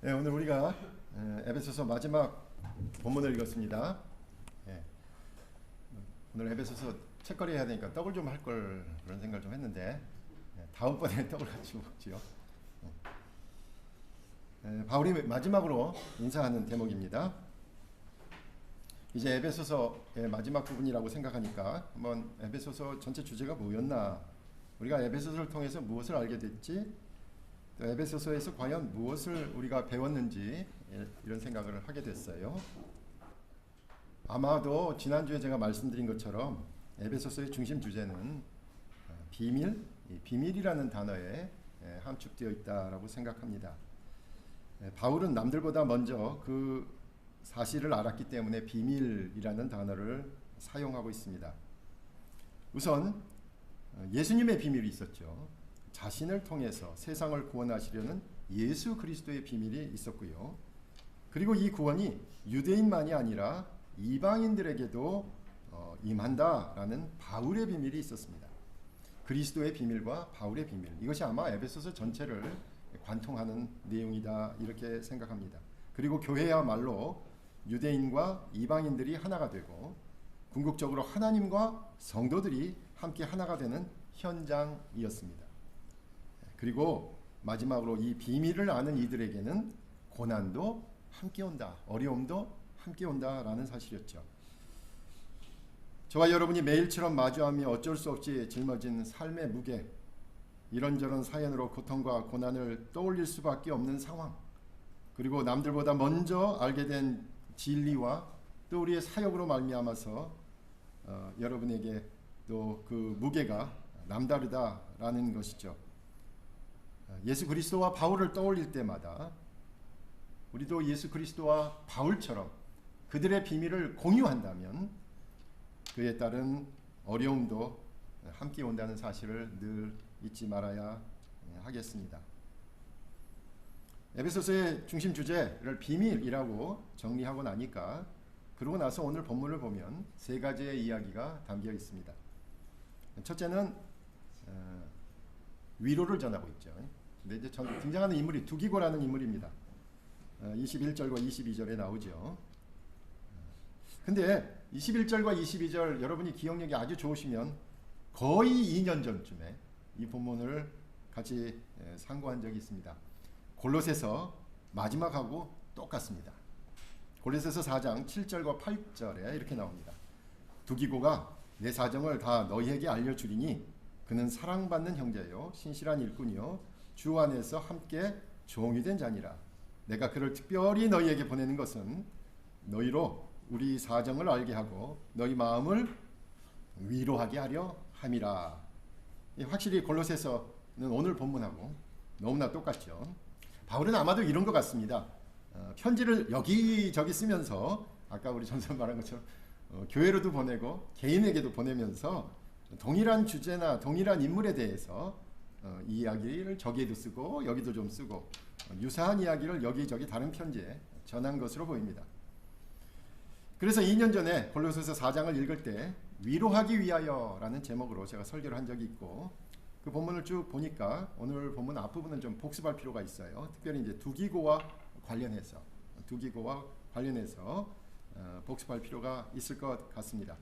네, 오늘 우리가 에베소서 마지막 본문을 읽었습니다. 예, 오늘 에베소서 책거리 해야 되니까 떡을 좀 할 걸 그런 생각을 좀 했는데 다음번에 떡을 같이 먹지요. 바울이 마지막으로 인사하는 대목입니다. 이제 에베소서의 마지막 부분이라고 생각하니까 한번 에베소서 전체 주제가 뭐였나, 우리가 에베소서를 통해서 무엇을 알게 됐지, 또 에베소서에서 과연 무엇을 우리가 배웠는지 이런 생각을 하게 됐어요. 아마도 지난주에 제가 말씀드린 것처럼 에베소서의 중심 주제는 비밀이라는 단어에 함축되어 있다라고 생각합니다. 바울은 남들보다 먼저 그 사실을 알았기 때문에 비밀이라는 단어를 사용하고 있습니다. 우선 예수님의 비밀이 있었죠. 자신을 통해서 세상을 구원하시려는 예수 그리스도의 비밀이 있었고요. 그리고 이 구원이 유대인만이 아니라 이방인들에게도 임한다라는 바울의 비밀이 있었습니다. 그리스도의 비밀과 바울의 비밀, 이것이 아마 에베소서 전체를 관통하는 내용이다 이렇게 생각합니다. 그리고 교회야말로 유대인과 이방인들이 하나가 되고 궁극적으로 하나님과 성도들이 함께 하나가 되는 현장이었습니다. 그리고 마지막으로 이 비밀을 아는 이들에게는 고난도 함께 온다, 어려움도 함께 온다라는 사실이었죠. 저와 여러분이 매일처럼 마주하며 어쩔 수 없이 짊어진 삶의 무게, 이런저런 사연으로 고통과 고난을 떠올릴 수밖에 없는 상황, 그리고 남들보다 먼저 알게 된 진리와 또 우리의 사역으로 말미암아서 여러분에게 또 그 무게가 남다르다라는 것이죠. 예수 그리스도와 바울을 떠올릴 때마다 우리도 예수 그리스도와 바울처럼 그들의 비밀을 공유한다면 그에 따른 어려움도 함께 온다는 사실을 늘 잊지 말아야 하겠습니다. 에베소서의 중심 주제를 비밀이라고 정리하고 나니까, 그러고 나서 오늘 본문을 보면 세 가지의 이야기가 담겨 있습니다. 첫째는 위로를 전하고 있죠. 근데 이제 등장하는 인물이 두기고라는 인물입니다. 21절과 22절에 나오죠. 근데 21절과 22절 여러분이 기억력이 아주 좋으시면 거의 2년 전쯤에 이 본문을 같이 상고한 적이 있습니다. 골로새서 마지막하고 똑같습니다. 골로새서 4장 7절과 8절에 이렇게 나옵니다. 두기고가 내 사정을 다 너희에게 알려주리니 그는 사랑받는 형제요 신실한 일꾼이요 주 안에서 함께 종이 된 자니라. 내가 그를 특별히 너희에게 보내는 것은 너희로 우리 사정을 알게 하고 너희 마음을 위로하게 하려 함이라. 확실히 골로새서는 오늘 본문하고 너무나 똑같죠. 바울은 아마도 이런 것 같습니다. 편지를 여기저기 쓰면서 아까 우리 전선 말한 것처럼 교회로도 보내고 개인에게도 보내면서 동일한 주제나 동일한 인물에 대해서 이야기를 저기에도 쓰고 여기도 좀 쓰고 유사한 이야기를 여기저기 다른 편지에 전한 것으로 보입니다. 그래서 2년 전에 골로새서 4장을 읽을 때 위로하기 위하여라는 제목으로 제가 설교를 한 적이 있고, 그 본문을 쭉 보니까 오늘 본문 앞부분은 좀 복습할 필요가 있어요. 특별히 이제 두기고와 관련해서 복습할 필요가 있을 것 같습니다.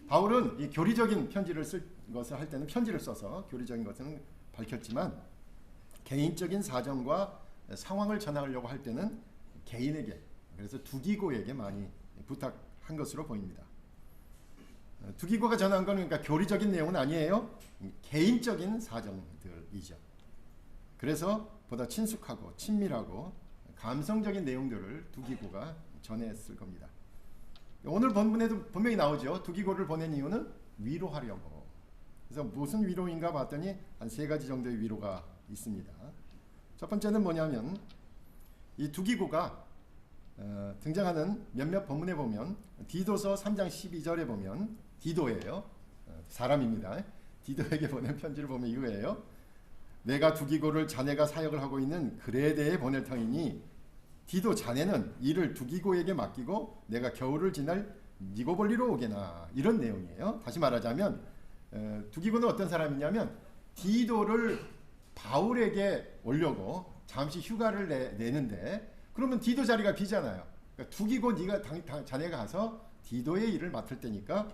바울은 이 교리적인 편지를 쓸 것을 할 때는 편지를 써서 교리적인 것은 밝혔지만 개인적인 사정과 상황을 전하려고 할 때는 개인에게, 그래서 두기고에게 많이 부탁한 것으로 보입니다. 두기고가 전한 건 그러니까 교리적인 내용은 아니에요. 개인적인 사정들이죠. 그래서 보다 친숙하고 친밀하고 감성적인 내용들을 두기고가 전했을 겁니다. 오늘 본문에도 분명히 나오죠. 두기고를 보낸 이유는 위로하려고. 그래서 무슨 위로인가 봤더니 한 세 가지 정도의 위로가 있습니다. 첫 번째는 뭐냐면 이 두기고가 등장하는 몇몇 본문에 보면 디도서 3장 12절에 보면 디도예요. 사람입니다. 디도에게 보낸 편지를 보면 이거예요. 내가 두기고를 자네가 사역을 하고 있는 그레데에 보낼 터이니 디도 자네는 이를 두기고에게 맡기고 내가 겨울을 지날 니고볼리로 오게나. 이런 내용이에요. 다시 말하자면 두기고는 어떤 사람이냐면 디도를 바울에게 오려고 잠시 휴가를 내는데 그러면 디도 자리가 비잖아요. 그러니까 두기고 네가 자네가 가서 디도의 일을 맡을 때니까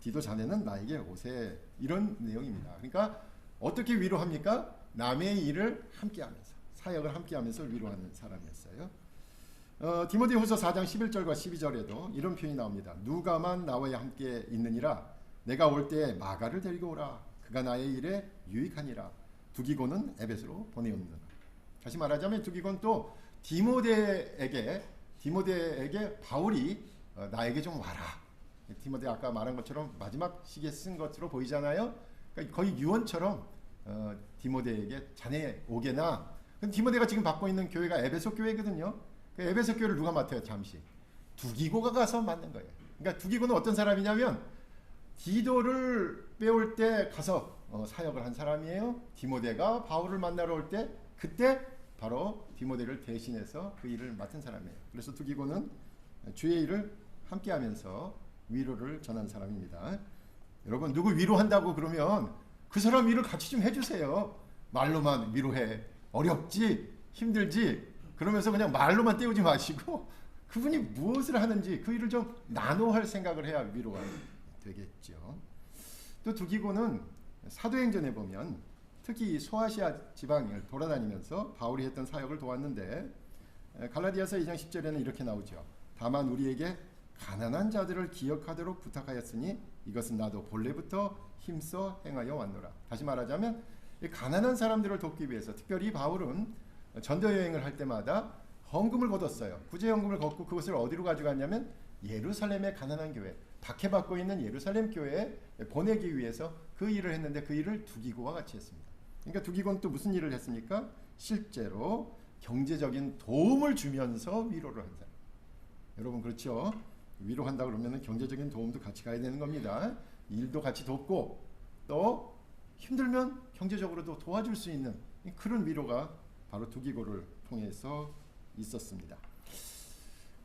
디도 자네는 나에게 오세, 이런 내용입니다. 그러니까 어떻게 위로합니까? 남의 일을 함께하면서, 사역을 함께하면서 위로하는 사람이었어요. 디모데후서 4장 11절과 12절에도 이런 표현이 나옵니다. 누가만 나와 함께 있느니라. 내가 올 때 마가를 데리고 오라. 그가 나의 일에 유익하니라. 두기고는 에베소로 보내었느니라. 다시 말하자면 두기고는 또 디모데에게 바울이 나에게 좀 와라. 디모데 아까 말한 것처럼 마지막 시기에 쓴 것으로 보이잖아요. 그러니까 거의 유언처럼 디모데에게 자네 오게나. 근데 디모데가 지금 받고 있는 교회가 에베소 교회거든요. 그 에베소 교회를 누가 맡아요? 잠시 두기고가 가서 맡는 거예요. 그러니까 두기고는 어떤 사람이냐면 디도를 빼올 때 가서 사역을 한 사람이에요. 디모데가 바울을 만나러 올 때 그때 바로 디모데를 대신해서 그 일을 맡은 사람이에요. 그래서 두기고는 주의 일을 함께하면서 위로를 전한 사람입니다. 여러분, 누구 위로한다고 그러면 그 사람 위를 같이 좀 해주세요. 말로만 위로해. 어렵지, 힘들지, 그러면서 그냥 말로만 때우지 마시고 그분이 무엇을 하는지 그 일을 좀 나눠할 생각을 해야 위로가 되겠죠. 또 두기고는 사도행전에 보면 특히 소아시아 지방을 돌아다니면서 바울이 했던 사역을 도왔는데, 갈라디아서 2장 10절에는 이렇게 나오죠. 다만 우리에게 가난한 자들을 기억하도록 부탁하였으니 이것은 나도 본래부터 힘써 행하여 왔노라. 다시 말하자면 가난한 사람들을 돕기 위해서, 특별히 바울은 전도 여행을 할 때마다 헌금을 거뒀어요. 구제 헌금을 걷고 그것을 어디로 가져갔냐면 예루살렘의 가난한 교회, 박해받고 있는 예루살렘 교회에 보내기 위해서 그 일을 했는데, 그 일을 두기고와 같이 했습니다. 그러니까 두기고는 또 무슨 일을 했습니까? 실제로 경제적인 도움을 주면서 위로를 한 사람. 여러분, 그렇죠? 위로한다 그러면 경제적인 도움도 같이 가야 되는 겁니다. 일도 같이 돕고 또 힘들면 경제적으로도 도와줄 수 있는 그런 위로가 바로 두기고를 통해서 있었습니다.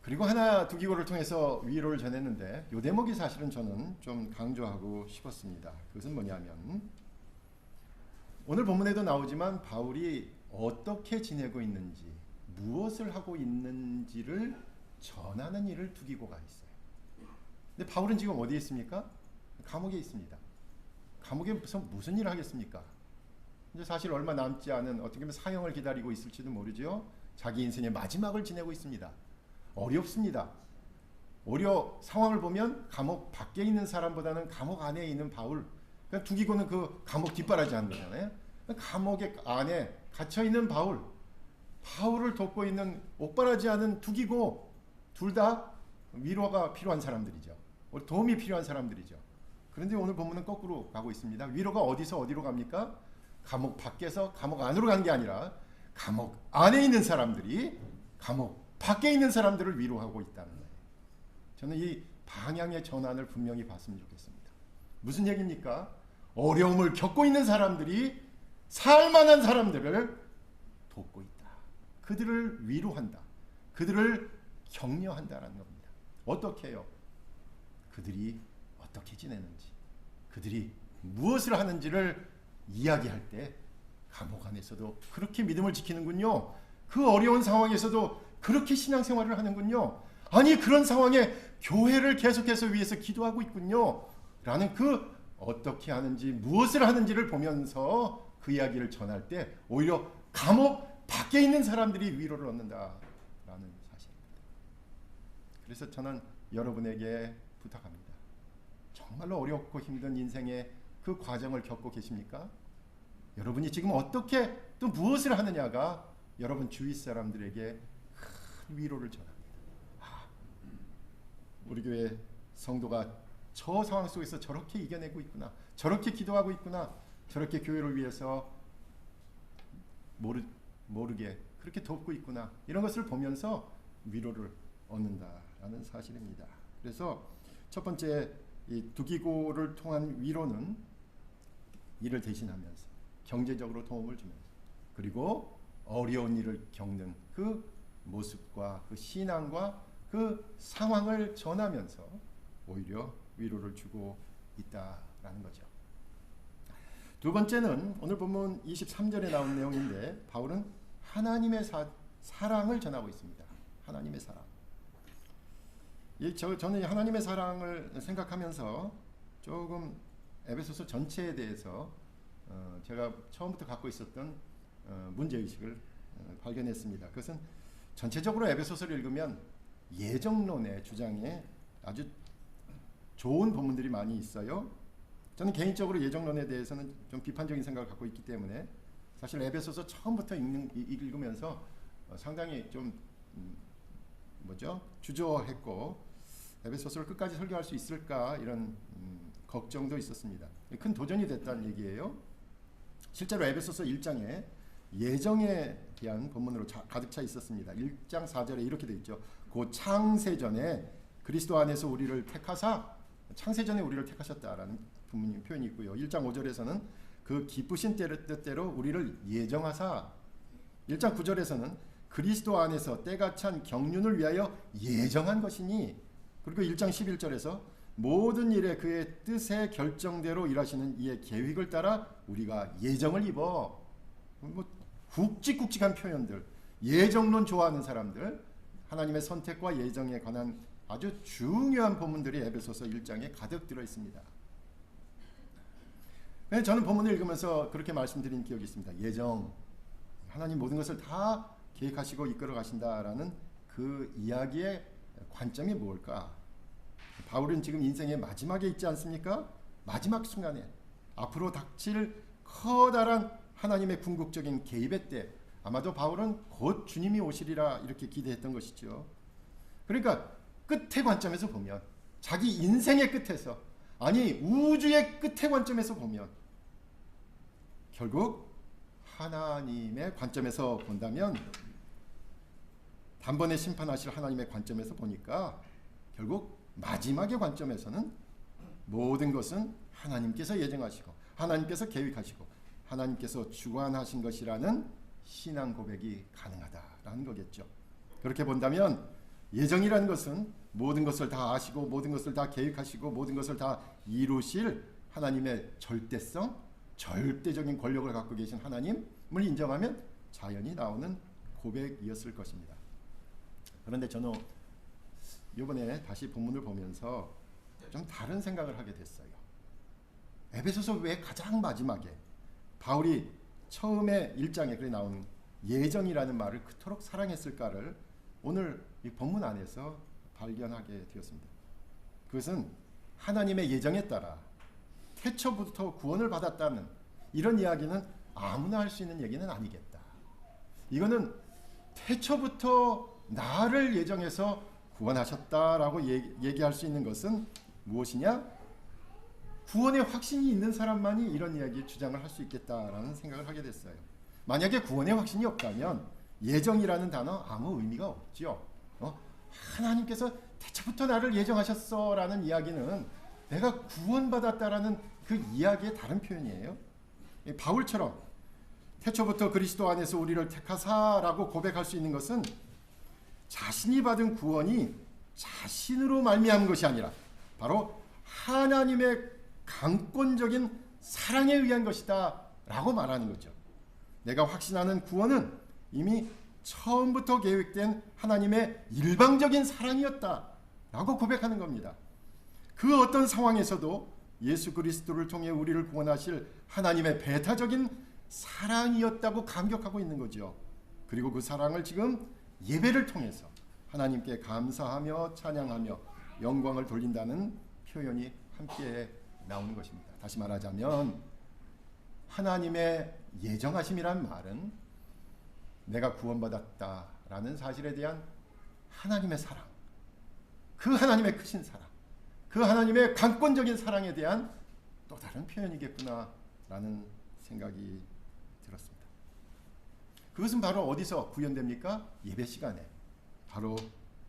그리고 하나 두기고를 통해서 위로를 전했는데, 요 대목이 사실은 저는 좀 강조하고 싶었습니다. 그것은 뭐냐면 오늘 본문에도 나오지만 바울이 어떻게 지내고 있는지, 무엇을 하고 있는지를 전하는 일을 두기고가 했어요. 근데 바울은 지금 어디에 있습니까? 감옥에 있습니다. 감옥에 무슨 일을 하겠습니까? 이제 사실 얼마 남지 않은, 어떻게 보면 사형을 기다리고 있을지도 모르죠. 자기 인생의 마지막을 지내고 있습니다. 어렵습니다. 오히려 상황을 보면 감옥 밖에 있는 사람보다는 감옥 안에 있는 바울, 그러니까 두기고는 그 감옥 뒷바라지 하는 거잖아요. 감옥의 안에 갇혀 있는 바울을 돕고 있는 옥바라지 하는 두기고, 둘 다 위로가 필요한 사람들이죠. 도움이 필요한 사람들이죠. 그런데 오늘 본문은 거꾸로 가고 있습니다. 위로가 어디서 어디로 갑니까? 감옥 밖에서 감옥 안으로 간 게 아니라 감옥 안에 있는 사람들이 감옥 밖에 있는 사람들을 위로하고 있다는 거예요. 저는 이 방향의 전환을 분명히 봤으면 좋겠습니다. 무슨 얘기입니까? 어려움을 겪고 있는 사람들이 살만한 사람들을 돕고 있다. 그들을 위로한다. 그들을 격려한다라는 겁니다. 어떻게 해요? 그들이 어떻게 지내는지, 그들이 무엇을 하는지를 이야기할 때 감옥 안에서도 그렇게 믿음을 지키는군요. 그 어려운 상황에서도 그렇게 신앙생활을 하는군요. 아니, 그런 상황에 교회를 계속해서 위해서 기도하고 있군요. 라는 그 어떻게 하는지, 무엇을 하는지를 보면서 그 이야기를 전할 때 오히려 감옥 밖에 있는 사람들이 위로를 얻는다라는 사실입니다. 그래서 저는 여러분에게 부탁합니다. 정말로 어렵고 힘든 인생의 그 과정을 겪고 계십니까? 여러분이 지금 어떻게 또 무엇을 하느냐가 여러분 주위 사람들에게 큰 위로를 전합니다. 우리 교회 성도가 저 상황 속에서 저렇게 이겨내고 있구나, 저렇게 기도하고 있구나, 저렇게 교회를 위해서 모르게 그렇게 돕고 있구나, 이런 것을 보면서 위로를 얻는다라는 사실입니다. 그래서 첫 번째, 이 두기고를 통한 위로는 이를 대신하면서 경제적으로 도움을 주면서, 그리고 어려운 일을 겪는 그 모습과 그 신앙과 그 상황을 전하면서 오히려 위로를 주고 있다라는 거죠. 두 번째는 오늘 본문 23절에 나온 내용인데, 바울은 하나님의 사랑을 전하고 있습니다. 하나님의 사랑. 저는 하나님의 사랑을 생각하면서 조금 에베소서 전체에 대해서 제가 처음부터 갖고 있었던 문제의식을 발견했습니다. 그것은 전체적으로 에베소서를 읽으면 예정론의 주장에 아주 좋은 본문들이 많이 있어요. 저는 개인적으로 예정론에 대해서는 좀 비판적인 생각을 갖고 있기 때문에 사실 에베소서 처음부터 읽으면서 상당히 좀 주저했고 에베소서를 끝까지 설교할 수 있을까 이런 걱정도 있었습니다. 큰 도전이 됐다는 얘기예요. 실제로 에베소서 1장에 예정에 대한 본문으로 가득 차 있었습니다. 1장 4절에 이렇게 되어 있죠. 곧 창세전에 그리스도 안에서 우리를 택하사, 창세전에 우리를 택하셨다라는 표현이 있고요. 1장 5절에서는 그 기쁘신 뜻대로 우리를 예정하사, 1장 9절에서는 그리스도 안에서 때가 찬 경륜을 위하여 예정한 것이니, 그리고 1장 11절에서 모든 일에 그의 뜻의 결정대로 일하시는 이의 계획을 따라 우리가 예정을 입어. 굵직굵직한 표현들, 예정론 좋아하는 사람들, 하나님의 선택과 예정에 관한 아주 중요한 본문들이 에베소서 1장에 가득 들어 있습니다. 저는 본문을 읽으면서 그렇게 말씀드린 기억이 있습니다. 예정, 하나님 모든 것을 다 계획하시고 이끌어 가신다라는 그 이야기의 관점이 뭘까? 바울은 지금 인생의 마지막에 있지 않습니까? 마지막 순간에 앞으로 닥칠 커다란 하나님의 궁극적인 개입의 때, 아마도 바울은 곧 주님이 오시리라 이렇게 기대했던 것이죠. 그러니까 끝의 관점에서 보면, 자기 인생의 끝에서, 아니 우주의 끝의 관점에서 보면, 결국 하나님의 관점에서 본다면, 단번에 심판하실 하나님의 관점에서 보니까 결국 마지막의 관점에서는 모든 것은 하나님께서 예정하시고 하나님께서 계획하시고 하나님께서 주관하신 것이라는 신앙 고백이 가능하다라는 거겠죠. 그렇게 본다면 예정이라는 것은 모든 것을 다 아시고 모든 것을 다 계획하시고 모든 것을 다 이루실 하나님의 절대성, 절대적인 권력을 갖고 계신 하나님을 인정하면 자연히 나오는 고백이었을 것입니다. 그런데 저는 이번에 다시 본문을 보면서 좀 다른 생각을 하게 됐어요. 에베소서 왜 가장 마지막에 바울이 처음에 1장에 그래 나오는 예정이라는 말을 그토록 사랑했을까를 오늘 이 본문 안에서 발견하게 되었습니다. 그것은 하나님의 예정에 따라 태초부터 구원을 받았다는 이런 이야기는 아무나 할 수 있는 얘기는 아니겠다. 이거는 태초부터 나를 예정해서 구원하셨다라고 얘기할 수 있는 것은 무엇이냐? 구원의 확신이 있는 사람만이 이런 이야기 주장을 할 수 있겠다라는 생각을 하게 됐어요. 만약에 구원의 확신이 없다면 예정이라는 단어 아무 의미가 없죠. 하나님께서 태초부터 나를 예정하셨어라는 이야기는 내가 구원받았다라는 그 이야기의 다른 표현이에요. 바울처럼 태초부터 그리스도 안에서 우리를 택하사라고 고백할 수 있는 것은 자신이 받은 구원이 자신으로 말미암은 것이 아니라 바로 하나님의 강권적인 사랑에 의한 것이다 라고 말하는 거죠. 내가 확신하는 구원은 이미 처음부터 계획된 하나님의 일방적인 사랑이었다 라고 고백하는 겁니다. 그 어떤 상황에서도 예수 그리스도를 통해 우리를 구원하실 하나님의 배타적인 사랑이었다고 감격하고 있는 거죠. 그리고 그 사랑을 지금 예배를 통해서 하나님께 감사하며 찬양하며 영광을 돌린다는 표현이 함께 나오는 것입니다. 다시 말하자면 하나님의 예정하심이란 말은 내가 구원받았다라는 사실에 대한 하나님의 사랑, 그 하나님의 크신 사랑, 그 하나님의 강권적인 사랑에 대한 또 다른 표현이겠구나라는 생각이 들었습니다. 그것은 바로 어디서 구현됩니까? 예배 시간에 바로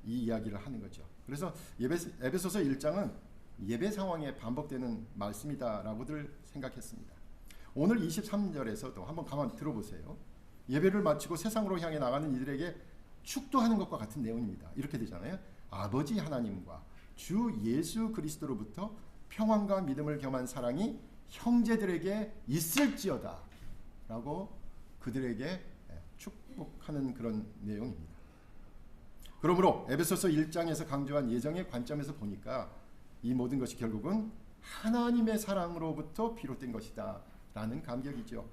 이 이야기를 하는 거죠. 그래서 에베소서 1장은 예배 상황에 반복되는 말씀이다라고들 생각했습니다. 오늘 23절에서도 한번 가만 들어보세요. 예배를 마치고 세상으로 향해 나가는 이들에게 축도하는 것과 같은 내용입니다. 이렇게 되잖아요. 아버지 하나님과 주 예수 그리스도로부터 평안과 믿음을 겸한 사랑이 형제들에게 있을지어다 라고 그들에게 축복하는 그런 내용입니다. 그러므로 에베소서 1장에서 강조한 예정의 관점에서 보니까 이 모든 것이 결국은 하나님의 사랑으로부터 비롯된 것이다 라는 감격이죠.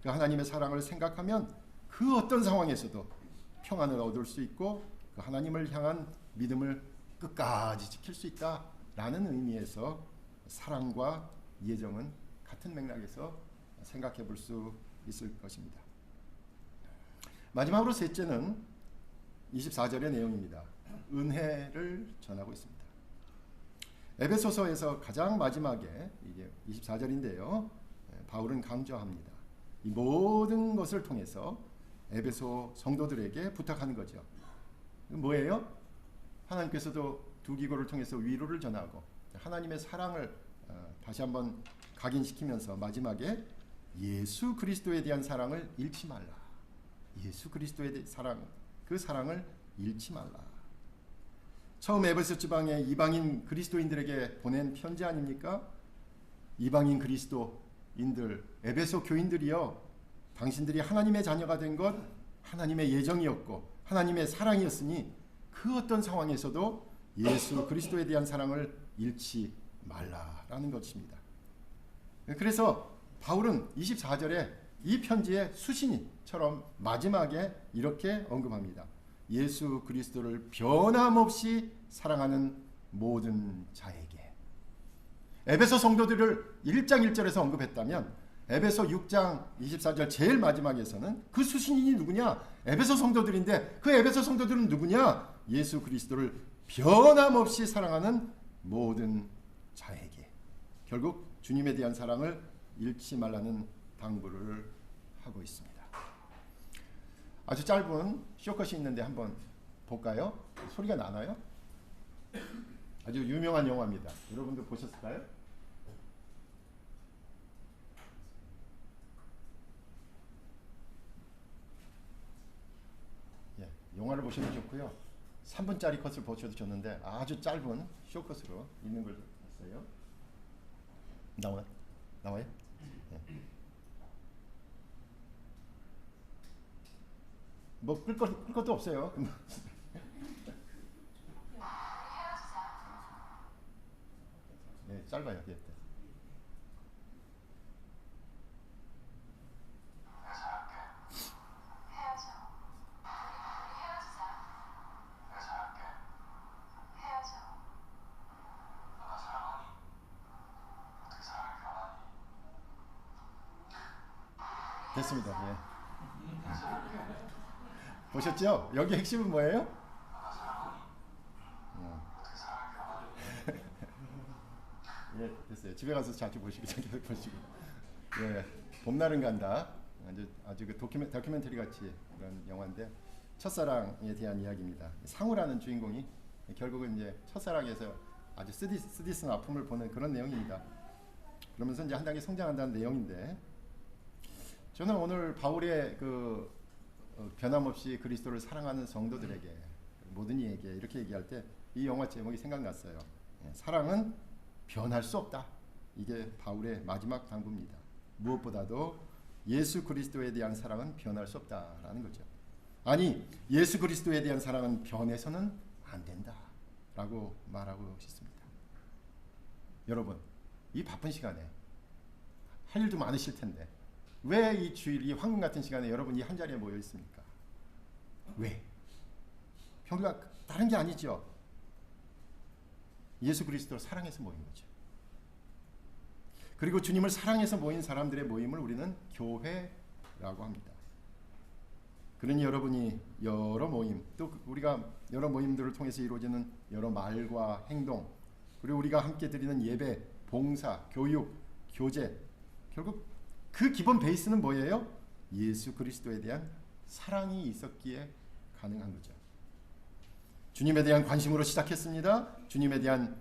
그 하나님의 사랑을 생각하면 그 어떤 상황에서도 평안을 얻을 수 있고 그 하나님을 향한 믿음을 끝까지 지킬 수 있다 라는 의미에서 사랑과 예정은 같은 맥락에서 생각해 볼 수 있을 것입니다. 마지막으로 셋째는 24절의 내용입니다. 은혜를 전하고 있습니다. 에베소서에서 가장 마지막에 이게 24절인데요. 바울은 강조합니다. 이 모든 것을 통해서 에베소 성도들에게 부탁하는 거죠. 뭐예요? 하나님께서도 두 기고를 통해서 위로를 전하고 하나님의 사랑을 다시 한번 각인시키면서 마지막에 예수 그리스도에 대한 사랑을 잃지 말라. 예수 그리스도의 사랑, 그 사랑을 잃지 말라. 처음 에베소 지방에 이방인 그리스도인들에게 보낸 편지 아닙니까? 이방인 그리스도인들, 에베소 교인들이여, 당신들이 하나님의 자녀가 된 것 하나님의 예정이었고 하나님의 사랑이었으니 그 어떤 상황에서도 예수 그리스도에 대한 사랑을 잃지 말라라는 것입니다. 그래서 바울은 24절에 이 편지의 수신이처럼 마지막에 이렇게 언급합니다. 예수 그리스도를 변함없이 사랑하는 모든 자에게. 에베소 성도들을 1장 1절에서 언급했다면 에베소 6장 24절 제일 마지막에서는 그 수신인이 누구냐? 에베소 성도들인데 그 에베소 성도들은 누구냐? 예수 그리스도를 변함없이 사랑하는 모든 자에게. 결국 주님에 대한 사랑을 잃지 말라는 당부를 하고 있습니다. 아주 짧은 쇼컷이 있는데 한번 볼까요? 소리가 나나요? 아주 유명한 영화입니다. 여러분들 보셨을까요? 예, 영화를 보시면 좋고요. 3분짜리 컷을 보셔도 좋는데 아주 짧은 쇼컷으로 있는 걸 봤어요. 나와요? 예. 뭐 끌 것도 없어요. 네, 짧아요. 네. 됐습니다. 예. 보셨죠? 여기 핵심은 뭐예요? 예, 됐어요. 집에 가서 자주 보시고 계속 보시고. 예, 봄날은 간다. 아주 그 다큐멘터리 같이 그런 영화인데 첫사랑에 대한 이야기입니다. 상우라는 주인공이 결국은 이제 첫사랑에서 아주 쓰디쓴 아픔을 보는 그런 내용입니다. 그러면서 이제 한 단계 성장한다는 내용인데 저는 오늘 바울의 그 변함없이 그리스도를 사랑하는 성도들에게 모든 이에게 이렇게 얘기할 때 이 영화 제목이 생각났어요. 사랑은 변할 수 없다. 이게 바울의 마지막 당부입니다. 무엇보다도 예수 그리스도에 대한 사랑은 변할 수 없다라는 거죠. 아니, 예수 그리스도에 대한 사랑은 변해서는 안 된다라고 말하고 싶습니다. 여러분, 이 바쁜 시간에 할 일도 많으실 텐데 왜 이 주일, 이 황금 같은 시간에 여러분이 한 자리에 모여 있습니까? 왜? 별로 다른 게 아니죠. 예수 그리스도를 사랑해서 모인 거죠. 그리고 주님을 사랑해서 모인 사람들의 모임을 우리는 교회라고 합니다. 그러니 여러분이 여러 모임, 또 우리가 여러 모임들을 통해서 이루어지는 여러 말과 행동, 그리고 우리가 함께 드리는 예배, 봉사, 교육, 교제, 결국 그 기본 베이스는 뭐예요? 예수 그리스도에 대한 사랑이 있었기에 가능한 거죠. 주님에 대한 관심으로 시작했습니다. 주님에 대한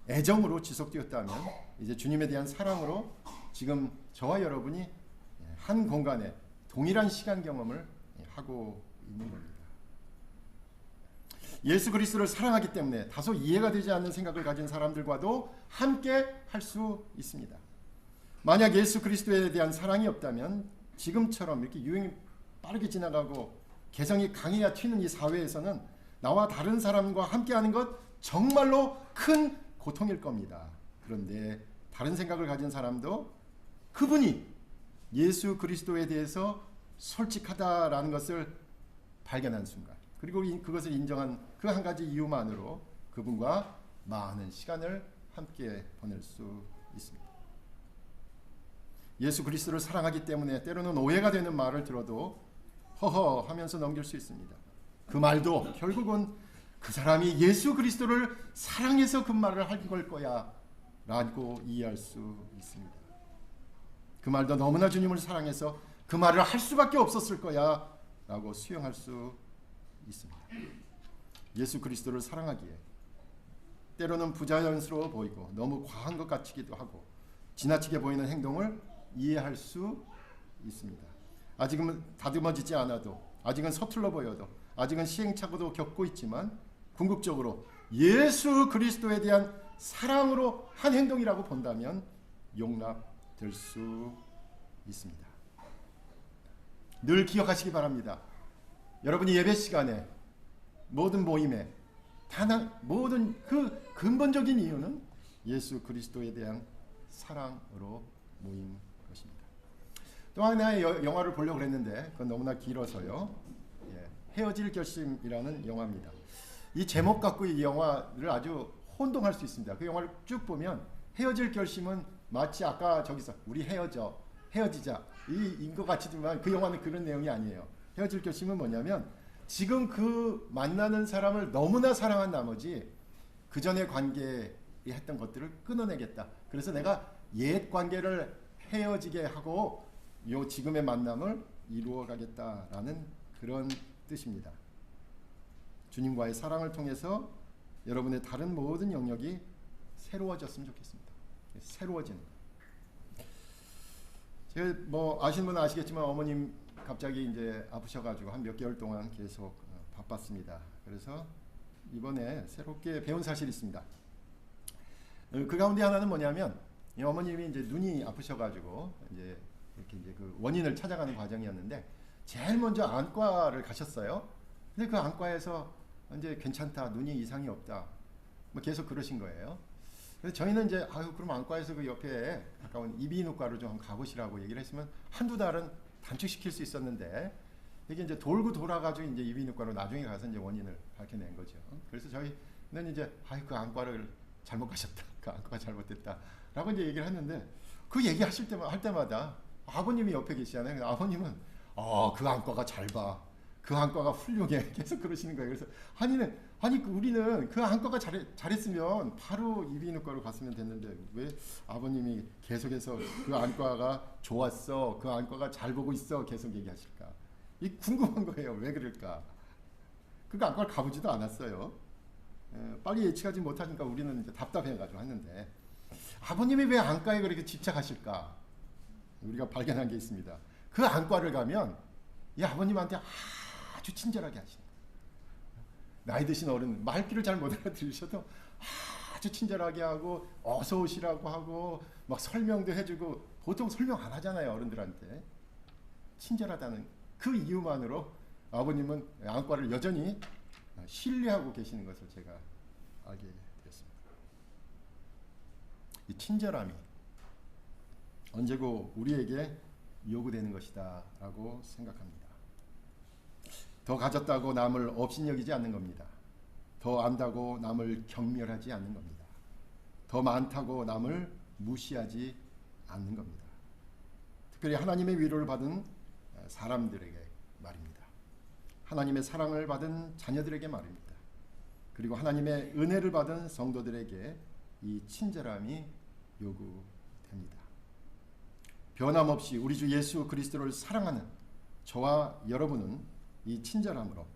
애정으로 지속되었다면 이제 주님에 대한 사랑으로 지금 저와 여러분이 한 공간에 동일한 시간 경험을 하고 있는 겁니다. 예수 그리스도를 사랑하기 때문에 다소 이해가 되지 않는 생각을 가진 사람들과도 함께 할 수 있습니다. 만약 예수 그리스도에 대한 사랑이 없다면 지금처럼 이렇게 유행이 빠르게 지나가고 개성이 강해야 튀는 이 사회에서는 나와 다른 사람과 함께하는 것 정말로 큰 고통일 겁니다. 그런데 다른 생각을 가진 사람도 그분이 예수 그리스도에 대해서 솔직하다라는 것을 발견한 순간, 그리고 그것을 인정한 그 한 가지 이유만으로 그분과 많은 시간을 함께 보낼 수 있습니다. 예수 그리스도를 사랑하기 때문에 때로는 오해가 되는 말을 들어도 허허 하면서 넘길 수 있습니다. 그 말도 결국은 그 사람이 예수 그리스도를 사랑해서 그 말을 한 걸 거야 라고 이해할 수 있습니다. 그 말도 너무나 주님을 사랑해서 그 말을 할 수밖에 없었을 거야 라고 수용할 수 있습니다. 예수 그리스도를 사랑하기에 때로는 부자연스러워 보이고 너무 과한 것 같기도 하고 지나치게 보이는 행동을 이해할 수 있습니다. 아직은 다듬어지지 않아도, 아직은 서툴러 보여도, 아직은 시행착오도 겪고 있지만 궁극적으로 예수 그리스도에 대한 사랑으로 한 행동이라고 본다면 용납될 수 있습니다. 늘 기억하시기 바랍니다. 여러분이 예배 시간에 모든 모임에 모든 그 근본적인 이유는 예수 그리스도에 대한 사랑으로 모인 것입니다. 또 하나의 영화를 보려고 했는데 그건 너무나 길어서요. 헤어질 결심이라는 영화입니다. 이 제목 갖고 이 영화를 아주 혼동할 수 있습니다. 그 영화를 쭉 보면 헤어질 결심은 마치 아까 저기서 우리 헤어지자 이인 것 같지만 그 영화는 그런 내용이 아니에요. 헤어질 결심은 뭐냐면 지금 그 만나는 사람을 너무나 사랑한 나머지 그 전의 관계에 했던 것들을 끊어내겠다. 그래서 내가 옛 관계를 헤어지게 하고 요 지금의 만남을 이루어 가겠다라는 그런 뜻입니다. 주님과의 사랑을 통해서 여러분의 다른 모든 영역이 새로워졌으면 좋겠습니다. 새로워지는 것. 제가 뭐 아시는 분은 아시겠지만 어머님 갑자기 이제 아프셔가지고 한 몇 개월 동안 계속 바빴습니다. 그래서 이번에 새롭게 배운 사실이 있습니다. 그 가운데 하나는 뭐냐면 이 어머님이 이제 눈이 아프셔가지고 이제 이렇게 이제 그 원인을 찾아가는 과정이었는데 제일 먼저 안과를 가셨어요. 근데 그 안과에서 이제 괜찮다, 눈이 이상이 없다, 뭐 계속 그러신 거예요. 그래서 저희는 이제 그럼 안과에서 그 옆에 가까운 이비인후과로 좀 가보시라고 얘기를 했으면 한두 달은 단축시킬 수 있었는데 이게 이제 돌고 돌아가지고 이제 이비인후과로 나중에 가서 이제 원인을 밝혀낸 거죠. 그래서 저희는 이제 그 안과를 잘못 가셨다, 그 안과가 잘못됐다라고 이제 얘기를 했는데 그 얘기 할 때마다 아버님이 옆에 계시잖아요. 아버님은 그 안과가 잘 봐, 그 안과가 훌륭해, 계속 그러시는 거예요. 그래서 우리는 그 안과가 잘했으면 바로 이비인후과로 갔으면 됐는데 왜 아버님이 계속해서 그 안과가 좋았어, 그 안과가 잘 보고 있어 계속 얘기하실까? 이 궁금한 거예요. 왜 그럴까? 그 안과를 가보지도 않았어요. 빨리 예측하지 못하니까 우리는 이제 답답해가지고 했는데 아버님이 왜 안과에 그렇게 집착하실까? 우리가 발견한 게 있습니다. 그 안과를 가면 이 아버님한테 아주 친절하게 하시는 거예요. 나이 드신 어른 말귀를 잘 못 알아들으셔도 아주 친절하게 하고 어서 오시라고 하고 막 설명도 해주고, 보통 설명 안 하잖아요 어른들한테. 친절하다는 그 이유만으로 아버님은 안과를 여전히 신뢰하고 계시는 것을 제가 알게 되었습니다. 이 친절함이 언제고 우리에게 요구되는 것이다 라고 생각합니다. 더 가졌다고 남을 업신여기지 않는 겁니다. 더 안다고 남을 경멸하지 않는 겁니다. 더 많다고 남을 무시하지 않는 겁니다. 특별히 하나님의 위로를 받은 사람들에게 말입니다. 하나님의 사랑을 받은 자녀들에게 말입니다. 그리고 하나님의 은혜를 받은 성도들에게 이 친절함이 요구됩니다. 변함없이 우리 주 예수 그리스도를 사랑하는 저와 여러분은 이 친절함으로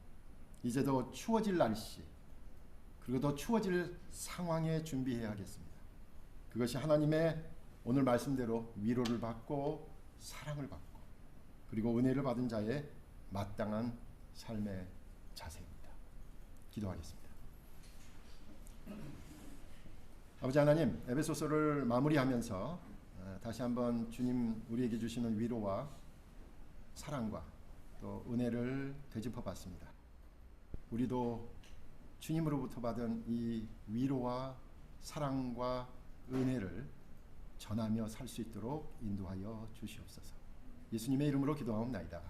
이제 더 추워질 날씨, 그리고 더 추워질 상황에 준비해야 하겠습니다. 그것이 하나님의 오늘 말씀대로 위로를 받고 사랑을 받고 그리고 은혜를 받은 자의 마땅한 삶의 자세입니다. 기도하겠습니다. 아버지 하나님, 에베소서를 마무리하면서 다시 한번 주님 우리에게 주시는 위로와 사랑과 또 은혜를 되짚어 봤습니다. 우리도 주님으로부터 받은 이 위로와 사랑과 은혜를 전하며 살 수 있도록 인도하여 주시옵소서. 예수님의 이름으로 기도하옵나이다.